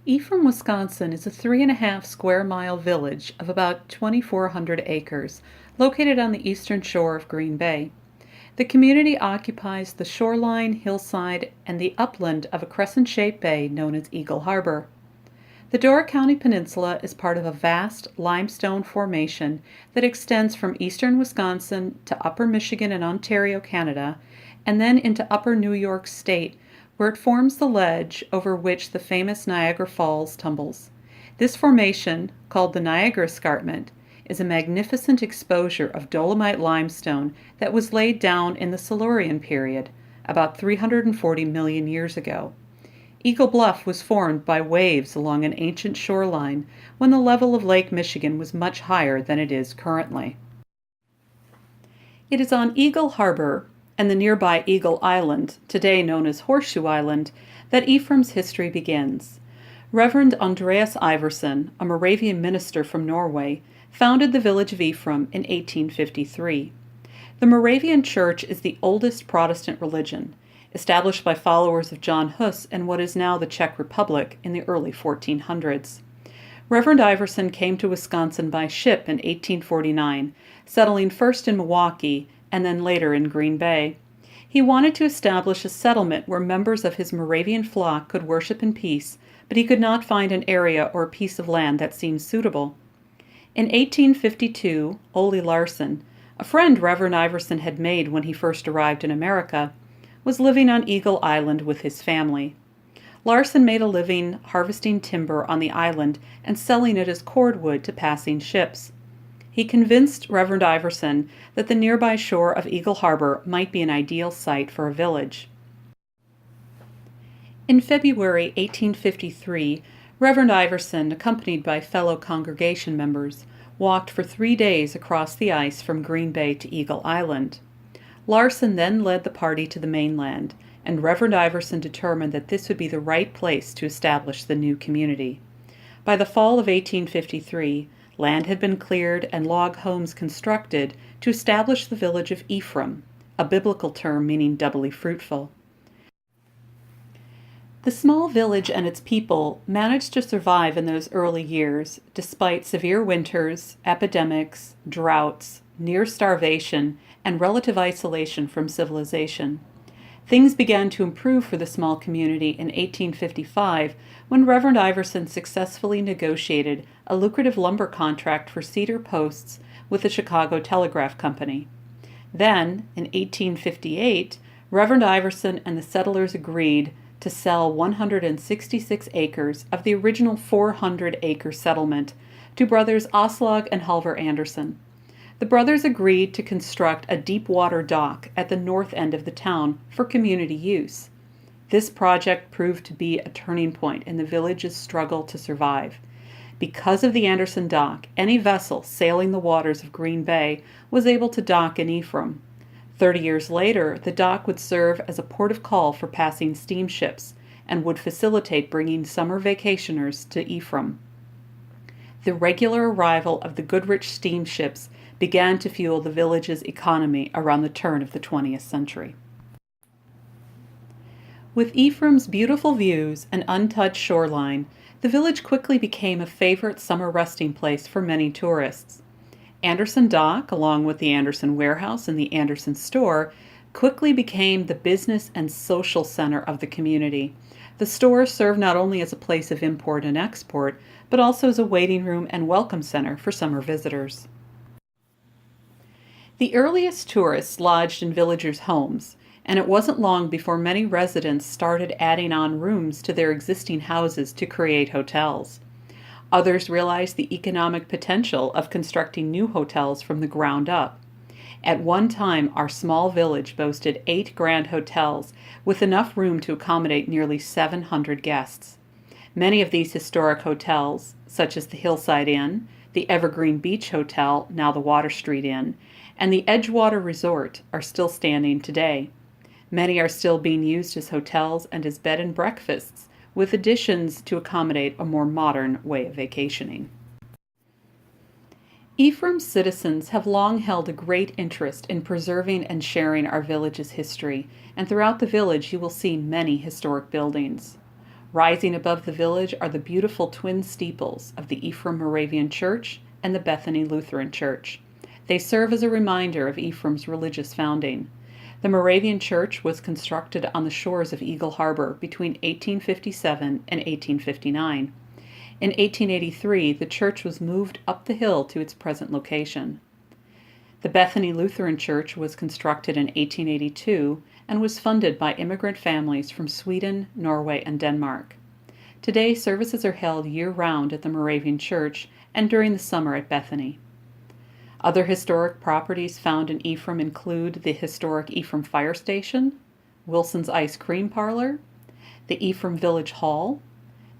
Ephraim, Wisconsin is a 3.5 square mile village of about 2,400 acres located on the eastern shore of Green Bay. The community occupies the shoreline, hillside, and the upland of a crescent-shaped bay known as Eagle Harbor. The Door County Peninsula is part of a vast limestone formation that extends from eastern Wisconsin to upper Michigan and Ontario, Canada, and then into upper New York State, where it forms the ledge over which the famous Niagara Falls tumbles. This formation, called the Niagara Escarpment, is a magnificent exposure of dolomite limestone that was laid down in the Silurian period, about 340 million years ago. Eagle Bluff was formed by waves along an ancient shoreline when the level of Lake Michigan was much higher than it is currently. It is on Eagle Harbor and the nearby Eagle Island, today known as Horseshoe Island, that Ephraim's history begins. Reverend Andreas Iverson, a Moravian minister from Norway, founded the village of Ephraim in 1853. The Moravian Church is the oldest Protestant religion, established by followers of John Hus in what is now the Czech Republic in the early 1400s. Reverend Iverson came to Wisconsin by ship in 1849, settling first in Milwaukee and then later in Green Bay. He wanted to establish a settlement where members of his Moravian flock could worship in peace, but he could not find an area or piece of land that seemed suitable. In 1852, Ole Larson, a friend Reverend Iverson had made when he first arrived in America, was living on Eagle Island with his family. Larson made a living harvesting timber on the island and selling it as cordwood to passing ships. He convinced Reverend Iverson that the nearby shore of Eagle Harbor might be an ideal site for a village. In February 1853, Reverend Iverson, accompanied by fellow congregation members, walked for 3 days across the ice from Green Bay to Eagle Island. Larson then led the party to the mainland, and Reverend Iverson determined that this would be the right place to establish the new community. By the fall of 1853, land had been cleared and log homes constructed to establish the village of Ephraim, a biblical term meaning doubly fruitful. The small village and its people managed to survive in those early years, despite severe winters, epidemics, droughts, near starvation, and relative isolation from civilization. Things began to improve for the small community in 1855 when Reverend Iverson successfully negotiated a lucrative lumber contract for cedar posts with the Chicago Telegraph Company. Then, in 1858, Reverend Iverson and the settlers agreed to sell 166 acres of the original 400-acre settlement to brothers Oslog and Halvar Anderson. The brothers agreed to construct a deep-water dock at the north end of the town for community use. This project proved to be a turning point in the village's struggle to survive. Because of the Anderson dock, any vessel sailing the waters of Green Bay was able to dock in Ephraim. 30 years later, the dock would serve as a port of call for passing steamships and would facilitate bringing summer vacationers to Ephraim. The regular arrival of the Goodrich steamships began to fuel the village's economy around the turn of the 20th century. With Ephraim's beautiful views and untouched shoreline, the village quickly became a favorite summer resting place for many tourists. Anderson Dock, along with the Anderson Warehouse and the Anderson Store, quickly became the business and social center of the community. The store served not only as a place of import and export, but also as a waiting room and welcome center for summer visitors. The earliest tourists lodged in villagers' homes, and it wasn't long before many residents started adding on rooms to their existing houses to create hotels. Others realized the economic potential of constructing new hotels from the ground up. At one time, our small village boasted 8 grand hotels with enough room to accommodate nearly 700 guests. Many of these historic hotels, such as the Hillside Inn, the Evergreen Beach Hotel, now the Water Street Inn, and the Edgewater Resort, are still standing today. Many are still being used as hotels and as bed and breakfasts, with additions to accommodate a more modern way of vacationing. Ephraim's citizens have long held a great interest in preserving and sharing our village's history, and throughout the village you will see many historic buildings. Rising above the village are the beautiful twin steeples of the Ephraim Moravian Church and the Bethany Lutheran Church. They serve as a reminder of Ephraim's religious founding. The Moravian Church was constructed on the shores of Eagle Harbor between 1857 and 1859. In 1883, the church was moved up the hill to its present location. The Bethany Lutheran Church was constructed in 1882 and was funded by immigrant families from Sweden, Norway, and Denmark. Today, services are held year-round at the Moravian Church and during the summer at Bethany. Other historic properties found in Ephraim include the historic Ephraim Fire Station, Wilson's Ice Cream Parlor, the Ephraim Village Hall,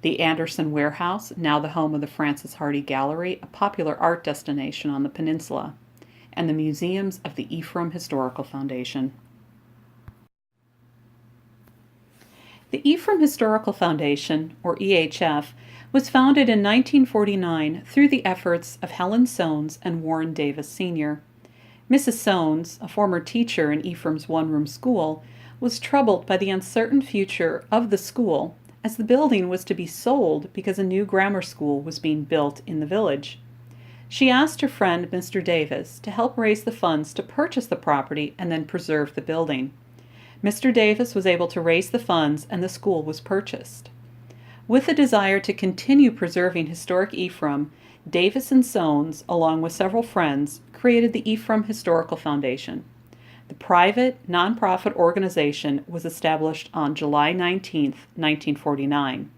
the Anderson Warehouse, now the home of the Francis Hardy Gallery, a popular art destination on the Peninsula, and the museums of the Ephraim Historical Foundation. The Ephraim Historical Foundation, or EHF, was founded in 1949 through the efforts of Helen Soanes and Warren Davis Sr. Mrs. Soanes, a former teacher in Ephraim's one-room school, was troubled by the uncertain future of the school, as the building was to be sold because a new grammar school was being built in the village. She asked her friend, Mr. Davis, to help raise the funds to purchase the property and then preserve the building. Mr. Davis was able to raise the funds and the school was purchased. With a desire to continue preserving historic Ephraim, Davis and Soanes, along with several friends, created the Ephraim Historical Foundation. The private, nonprofit organization was established on July 19, 1949.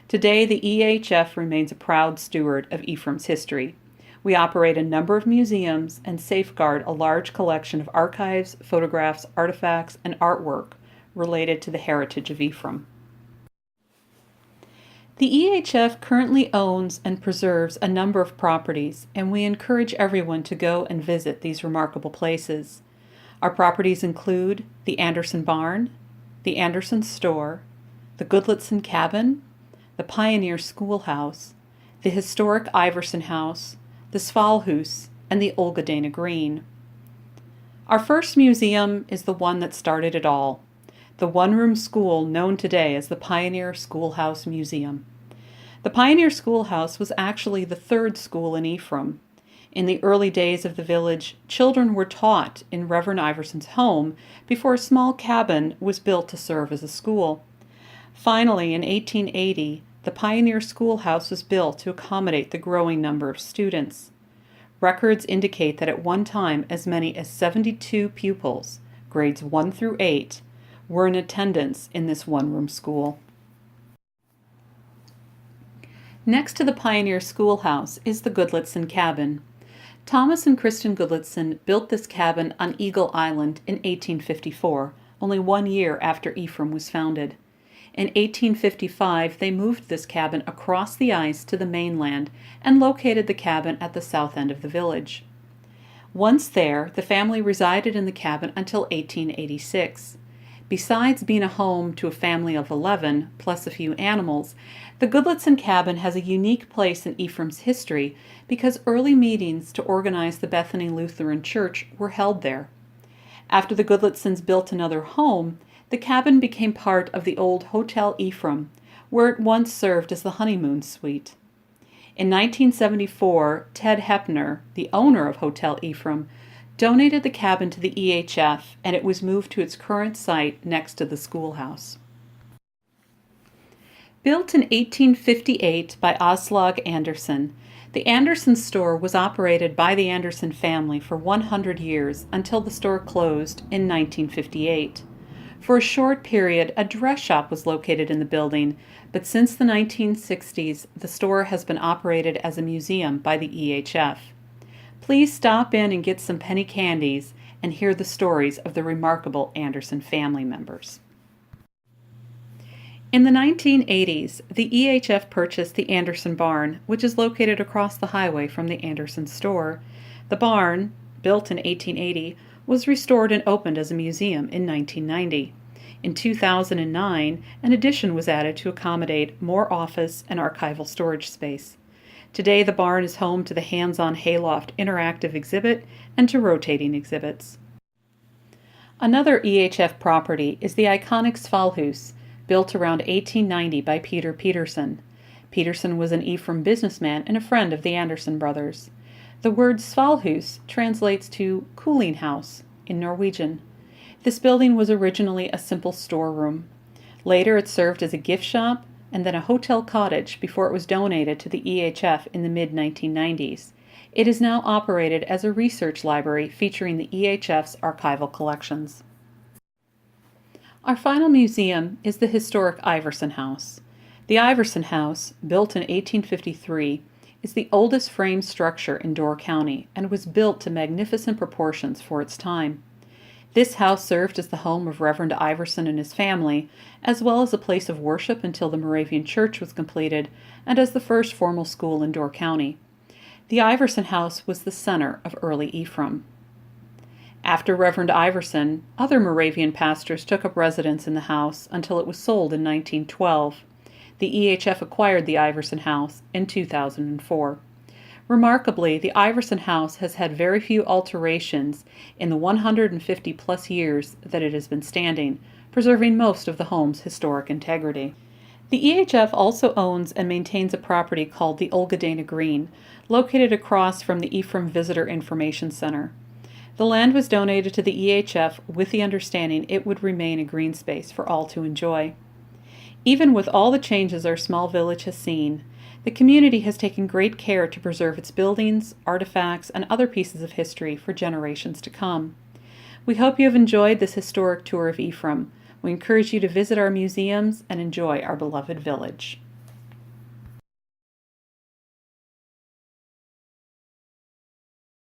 Today, the EHF remains a proud steward of Ephraim's history. We operate a number of museums and safeguard a large collection of archives, photographs, artifacts, and artwork related to the heritage of Ephraim. The EHF currently owns and preserves a number of properties, and we encourage everyone to go and visit these remarkable places. Our properties include the Anderson Barn, the Anderson Store, the Goodletson Cabin, the Pioneer Schoolhouse, the historic Iverson House, the Sfil Hoose, and the Olga-Dana Green. Our first museum is the one that started it all, the one-room school known today as the Pioneer Schoolhouse Museum. The Pioneer Schoolhouse was actually the third school in Ephraim. In the early days of the village, children were taught in Reverend Iverson's home before a small cabin was built to serve as a school. Finally, in 1880, the Pioneer Schoolhouse was built to accommodate the growing number of students. Records indicate that at one time as many as 72 pupils, grades 1 through 8, were in attendance in this one-room school. Next to the Pioneer Schoolhouse is the Goodletson Cabin. Thomas and Kristen Goodletson built this cabin on Eagle Island in 1854, only 1 year after Ephraim was founded. In 1855, they moved this cabin across the ice to the mainland and located the cabin at the south end of the village. Once there, the family resided in the cabin until 1886. Besides being a home to a family of 11, plus a few animals, the Goodletson Cabin has a unique place in Ephraim's history because early meetings to organize the Bethany Lutheran Church were held there. After the Goodletsons built another home, the cabin became part of the old Hotel Ephraim, where it once served as the honeymoon suite. In 1974, Ted Hepner, the owner of Hotel Ephraim, donated the cabin to the EHF, and it was moved to its current site next to the schoolhouse. Built in 1858 by Aslaug Anderson, the Anderson store was operated by the Anderson family for 100 years until the store closed in 1958. For a short period, a dress shop was located in the building, but since the 1960s, the store has been operated as a museum by the EHF. Please stop in and get some penny candies and hear the stories of the remarkable Anderson family members. In the 1980s, the EHF purchased the Anderson Barn, which is located across the highway from the Anderson store. The barn, built in 1880, was restored and opened as a museum in 1990. In 2009, an addition was added to accommodate more office and archival storage space. Today, the barn is home to the Hands-on Hayloft interactive exhibit and to rotating exhibits. Another EHF property is the iconic Sfil Hoose, built around 1890 by Peter Peterson. Peterson was an Ephraim businessman and a friend of the Anderson brothers. The word Sfil Hoose translates to cooling house in Norwegian. This building was originally a simple storeroom. Later it served as a gift shop and then a hotel cottage before it was donated to the EHF in the mid-1990s. It is now operated as a research library featuring the EHF's archival collections. Our final museum is the historic Iverson House. The Iverson House, built in 1853, is the oldest frame structure in Door County and was built to magnificent proportions for its time. This house served as the home of Reverend Iverson and his family, as well as a place of worship until the Moravian church was completed, and as the first formal school in Door County. The Iverson House was the center of early Ephraim. After Reverend Iverson, other Moravian pastors took up residence in the house until it was sold in 1912. The EHF acquired the Iverson House in 2004. Remarkably, the Iverson House has had very few alterations in the 150-plus years that it has been standing, preserving most of the home's historic integrity. The EHF also owns and maintains a property called the Olgadena Green, located across from the Ephraim Visitor Information Center. The land was donated to the EHF with the understanding it would remain a green space for all to enjoy. Even with all the changes our small village has seen, the community has taken great care to preserve its buildings, artifacts, and other pieces of history for generations to come. We hope you have enjoyed this historic tour of Ephraim. We encourage you to visit our museums and enjoy our beloved village.